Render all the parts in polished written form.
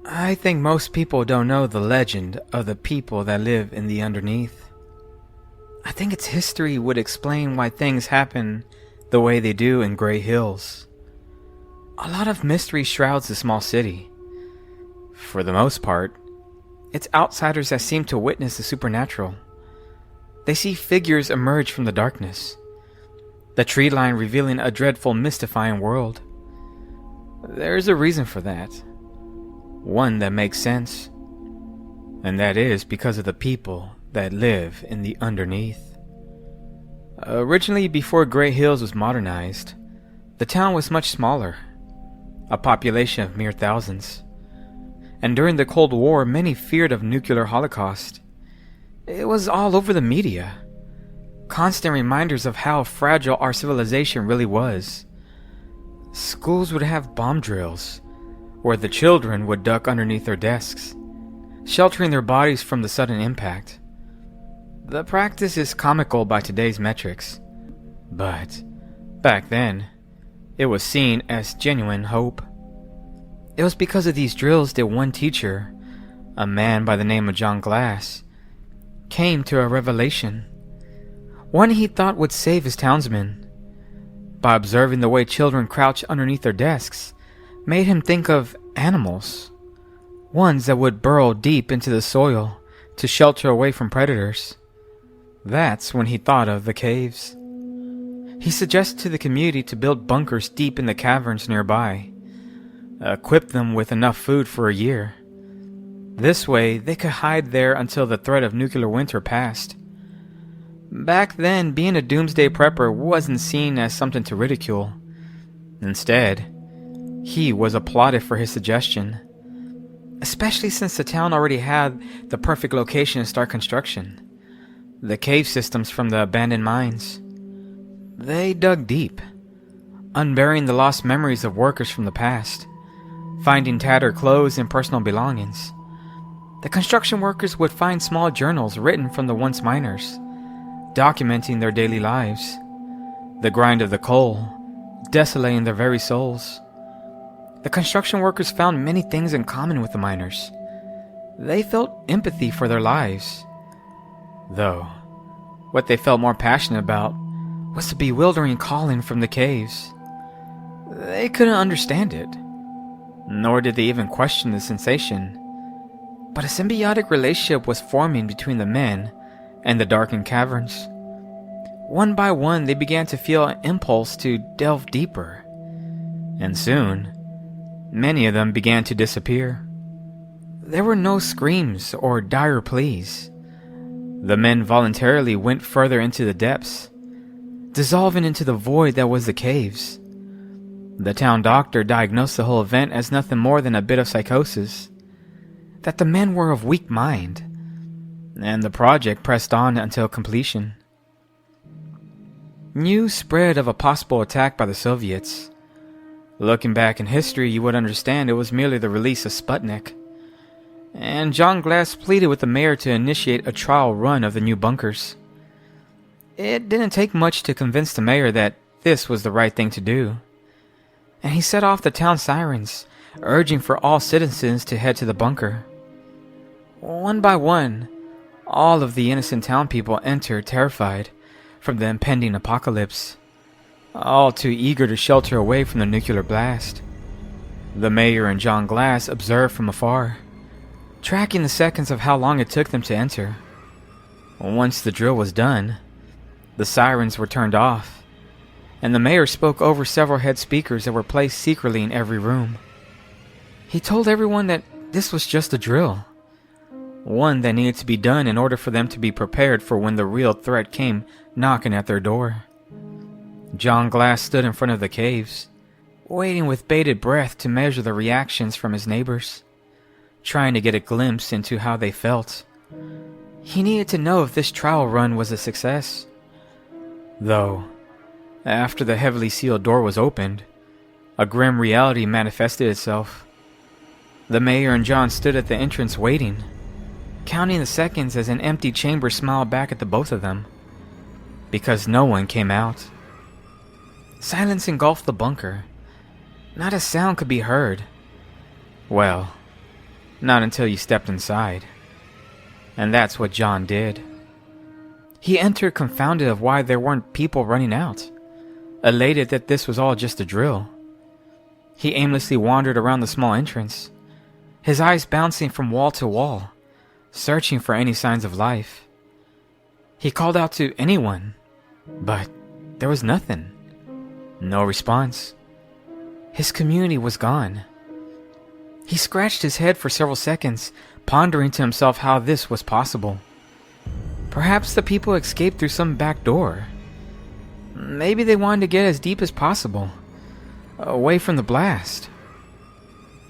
I think most people don't know the legend of the people that live in the underneath. I think its history would explain why things happen the way they do in Gray Hills. A lot of mystery shrouds the small city. For the most part, it's outsiders that seem to witness the supernatural. They see figures emerge from the darkness, the tree line revealing a dreadful, mystifying world. There's a reason for that. One that makes sense. And that is because of the people that live in the underneath. Originally, before Gray Hills was modernized, the town was much smaller, a population of mere thousands. And during the Cold War, many feared of nuclear holocaust. It was all over the media. Constant reminders of how fragile our civilization really was. Schools would have bomb drills, where the children would duck underneath their desks, sheltering their bodies from the sudden impact. The practice is comical by today's metrics, but back then, it was seen as genuine hope. It was because of these drills that one teacher, a man by the name of John Glass, came to a revelation, one he thought would save his townsmen. By observing the way children crouch underneath their desks, made him think of animals, ones that would burrow deep into the soil to shelter away from predators. That's when he thought of the caves. He suggested to the community to build bunkers deep in the caverns nearby, equip them with enough food for a year. This way, they could hide there until the threat of nuclear winter passed. Back then, being a doomsday prepper wasn't seen as something to ridicule. Instead, he was applauded for his suggestion, especially since the town already had the perfect location to start construction. The cave systems from the abandoned mines. They dug deep, unburying the lost memories of workers from the past, finding tattered clothes and personal belongings. The construction workers would find small journals written from the once miners, documenting their daily lives, the grind of the coal, desolating their very souls. The construction workers found many things in common with the miners. They felt empathy for their lives. Though, what they felt more passionate about was the bewildering calling from the caves. They couldn't understand it, nor did they even question the sensation. But a symbiotic relationship was forming between the men and the darkened caverns. One by one, they began to feel an impulse to delve deeper. And soon, many of them began to disappear. There were no screams or dire pleas. The men voluntarily went further into the depths, dissolving into the void that was the caves. The town doctor diagnosed the whole event as nothing more than a bit of psychosis, that the men were of weak mind, and the project pressed on until completion. News spread of a possible attack by the Soviets. Looking back in history, you would understand it was merely the release of Sputnik. And John Glass pleaded with the mayor to initiate a trial run of the new bunkers. It didn't take much to convince the mayor that this was the right thing to do. And he set off the town sirens, urging for all citizens to head to the bunker. One by one, all of the innocent town people entered terrified from the impending apocalypse, all too eager to shelter away from the nuclear blast. The mayor and John Glass observed from afar, tracking the seconds of how long it took them to enter. Once the drill was done, the sirens were turned off, and the mayor spoke over several head speakers that were placed secretly in every room. He told everyone that this was just a drill, one that needed to be done in order for them to be prepared for when the real threat came knocking at their door. John Glass stood in front of the caves, waiting with bated breath to measure the reactions from his neighbors, trying to get a glimpse into how they felt. He needed to know if this trial run was a success. Though, after the heavily sealed door was opened, a grim reality manifested itself. The mayor and John stood at the entrance waiting, counting the seconds as an empty chamber smiled back at the both of them, because no one came out. Silence engulfed the bunker. Not a sound could be heard. Well, Not until you stepped inside. And that's what John did. He entered confounded of why there weren't people running out, elated that this was all just a drill. He aimlessly wandered around the small entrance, his eyes bouncing from wall to wall, searching for any signs of life. He called out to anyone, but there was nothing. No response. His community was gone. He scratched his head for several seconds, pondering to himself how this was possible. Perhaps the people escaped through some back door. Maybe they wanted to get as deep as possible, away from the blast.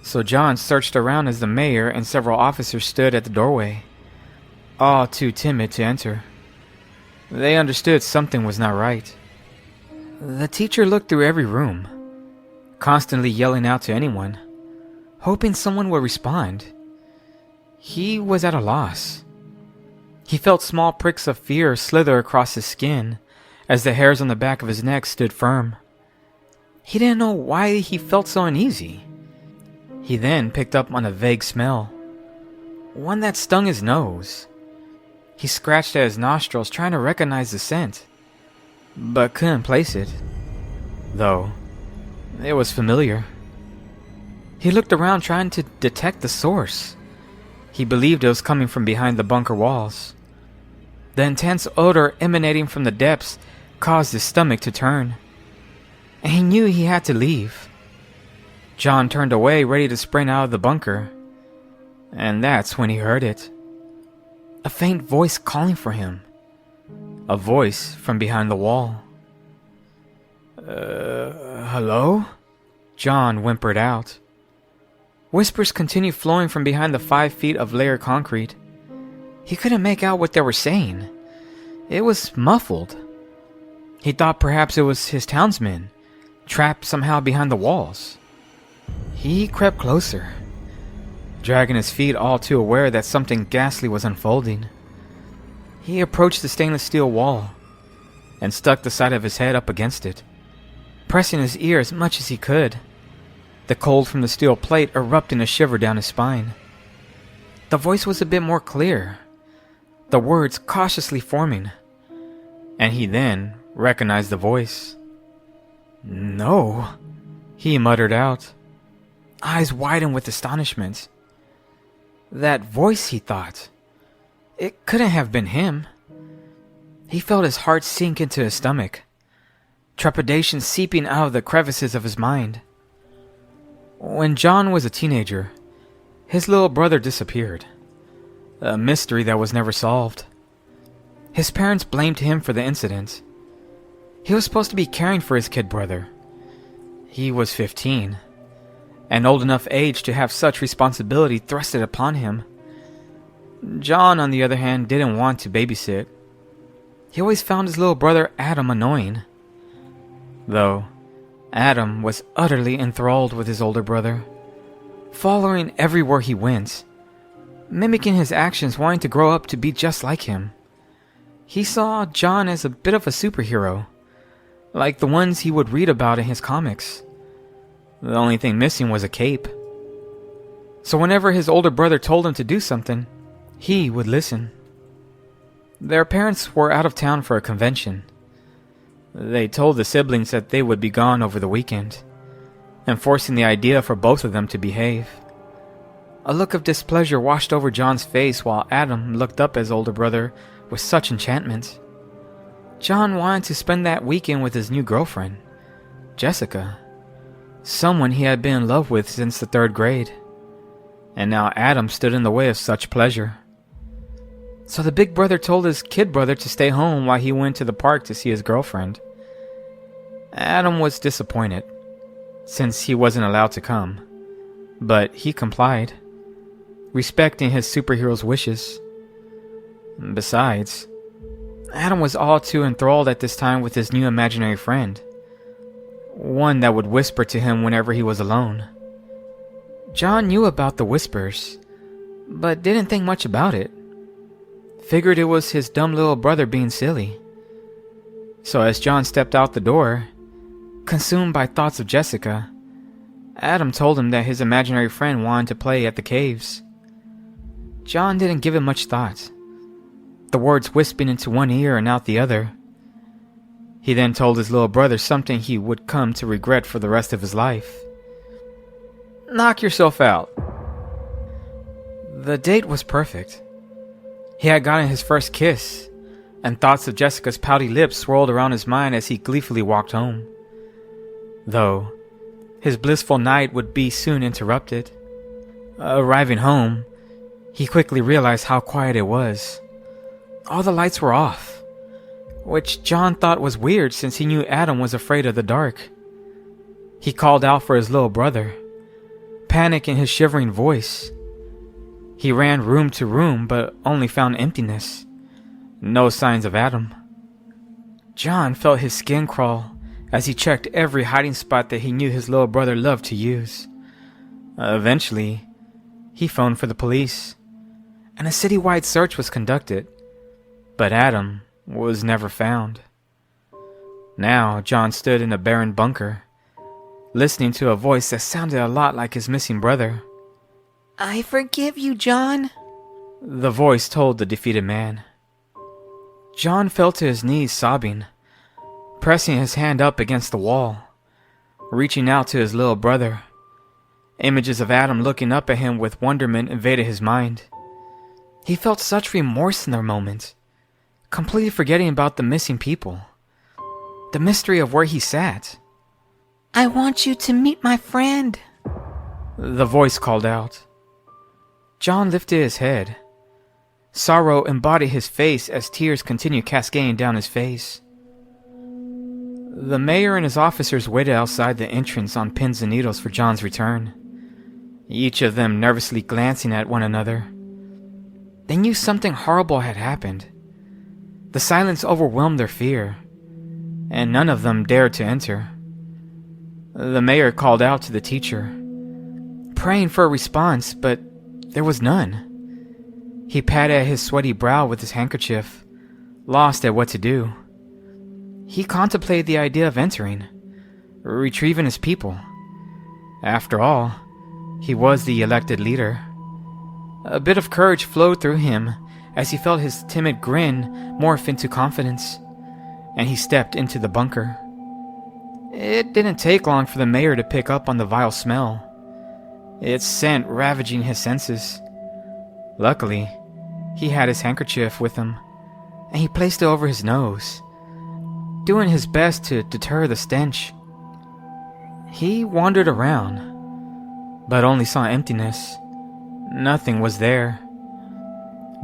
So John searched around as the mayor and several officers stood at the doorway, all too timid to enter. They understood something was not right. The teacher looked through every room, constantly yelling out to anyone, hoping someone would respond. He was at a loss. He felt small pricks of fear slither across his skin as the hairs on the back of his neck stood firm. He didn't know why he felt so uneasy. He then picked up on a vague smell, one that stung his nose. He scratched at his nostrils trying to recognize the scent, but couldn't place it, though it was familiar. He looked around trying to detect the source. He believed it was coming from behind the bunker walls. The intense odor emanating from the depths caused his stomach to turn, and he knew he had to leave. John turned away, ready to sprint out of the bunker, and that's when he heard it. A faint voice calling for him. A voice from behind the wall. Hello? John whimpered out. Whispers continued flowing from behind the 5 feet of layered concrete. He couldn't make out what they were saying. It was muffled. He thought perhaps it was his townsmen, trapped somehow behind the walls. He crept closer, dragging his feet, all too aware that something ghastly was unfolding. He approached the stainless steel wall and stuck the side of his head up against it, pressing his ear as much as he could. The cold from the steel plate erupting a shiver down his spine. The voice was a bit more clear, the words cautiously forming, and he then recognized the voice. "No," he muttered out, eyes widened with astonishment. That voice, he thought. It couldn't have been him. He felt his heart sink into his stomach, trepidation seeping out of the crevices of his mind. When John was a teenager, his little brother disappeared, a mystery that was never solved. His parents blamed him for the incident. He was supposed to be caring for his kid brother. He was 15, and old enough age to have such responsibility thrusted upon him. John, on the other hand, didn't want to babysit. He always found his little brother Adam annoying, though Adam was utterly enthralled with his older brother, following everywhere he went, mimicking his actions, wanting to grow up to be just like him. He saw John as a bit of a superhero, like the ones he would read about in his comics. The only thing missing was a cape. So whenever his older brother told him to do something, he would listen. Their parents were out of town for a convention. They told the siblings that they would be gone over the weekend, enforcing the idea for both of them to behave. A look of displeasure washed over John's face while Adam looked up at his older brother with such enchantment. John wanted to spend that weekend with his new girlfriend, Jessica, someone he had been in love with since the 3rd grade. And now Adam stood in the way of such pleasure. So the big brother told his kid brother to stay home while he went to the park to see his girlfriend. Adam was disappointed, since he wasn't allowed to come, but he complied, respecting his superhero's wishes. Besides, Adam was all too enthralled at this time with his new imaginary friend, one that would whisper to him whenever he was alone. John knew about the whispers, but didn't think much about it. Figured it was his dumb little brother being silly. So as John stepped out the door, consumed by thoughts of Jessica, Adam told him that his imaginary friend wanted to play at the caves. John didn't give it much thought, the words wisping into one ear and out the other. He then told his little brother something he would come to regret for the rest of his life. "Knock yourself out." The date was perfect. He had gotten his first kiss, and thoughts of Jessica's pouty lips swirled around his mind as he gleefully walked home. Though, his blissful night would be soon interrupted. Arriving home, he quickly realized how quiet it was. All the lights were off, which John thought was weird since he knew Adam was afraid of the dark. He called out for his little brother, panic in his shivering voice. He ran room to room but only found emptiness. No signs of Adam. John felt his skin crawl as he checked every hiding spot that he knew his little brother loved to use. Eventually, he phoned for the police, and a citywide search was conducted, but Adam was never found. Now, John stood in a barren bunker, listening to a voice that sounded a lot like his missing brother. "I forgive you, John," the voice told the defeated man. John fell to his knees sobbing, pressing his hand up against the wall, reaching out to his little brother. Images of Adam looking up at him with wonderment invaded his mind. He felt such remorse in the moment, completely forgetting about the missing people, the mystery of where he sat. "I want you to meet my friend," the voice called out. John lifted his head. Sorrow embodied his face as tears continued cascading down his face. The mayor and his officers waited outside the entrance on pins and needles for John's return, each of them nervously glancing at one another. They knew something horrible had happened. The silence overwhelmed their fear, and none of them dared to enter. The mayor called out to the teacher, praying for a response, but there was none. He patted at his sweaty brow with his handkerchief, lost at what to do. He contemplated the idea of entering, retrieving his people. After all, he was the elected leader. A bit of courage flowed through him as he felt his timid grin morph into confidence, and he stepped into the bunker. It didn't take long for the mayor to pick up on the vile smell, its scent ravaging his senses. Luckily, he had his handkerchief with him, and he placed it over his nose, doing his best to deter the stench. He wandered around, but only saw emptiness. Nothing was there.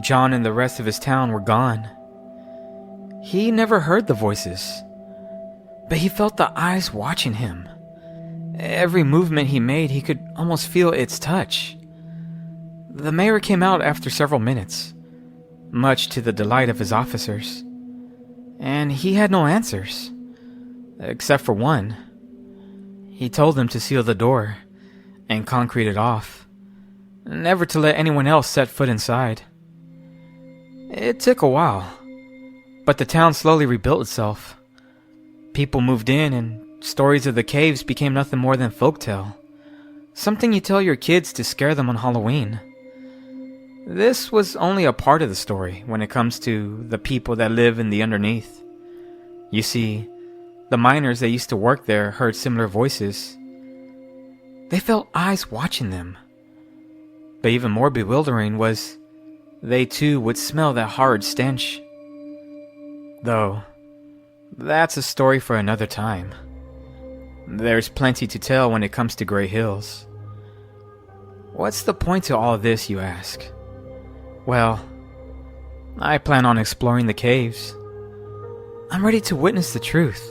John and the rest of his town were gone. He never heard the voices, but he felt the eyes watching him. Every movement he made, he could almost feel its touch. The mayor came out after several minutes, much to the delight of his officers, and he had no answers, except for one. He told them to seal the door and concrete it off, never to let anyone else set foot inside. It took a while, but the town slowly rebuilt itself. People moved in, and stories of the caves became nothing more than folktale, something you tell your kids to scare them on Halloween. This was only a part of the story when it comes to the people that live in the underneath. You see, the miners that used to work there heard similar voices. They felt eyes watching them. But even more bewildering was they too would smell that horrid stench. Though, that's a story for another time. There's plenty to tell when it comes to Grey Hills. What's the point to all this, you ask? Well, I plan on exploring the caves. I'm ready to witness the truth.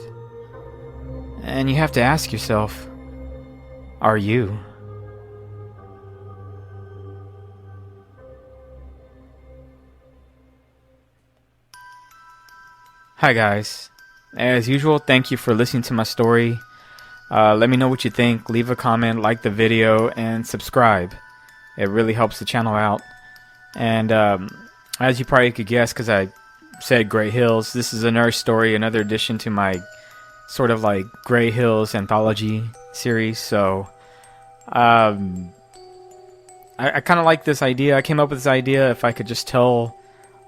And you have to ask yourself, are you? Hi guys. As usual, thank you for listening to my story. Let me know what you think. Leave a comment, like the video, and subscribe. It really helps the channel out. And as you probably could guess, because I said Grey Hills, this is a nurse story, another addition to my sort of like Grey Hills anthology series. So I kind of like this idea. I came up with this idea if I could just tell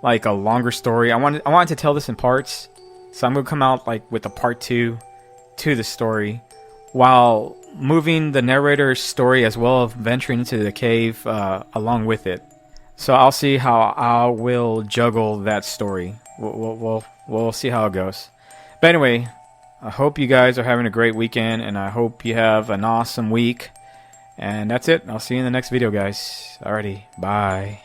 like a longer story. I wanted to tell this in parts, so I'm gonna come out like with a part 2 to the story, while moving the narrator's story as well as venturing into the cave along with it. So I'll see how I will juggle that story. We'll see how it goes. But anyway, I hope you guys are having a great weekend, and I hope you have an awesome week. And that's it. I'll see you in the next video, guys. Alrighty, bye.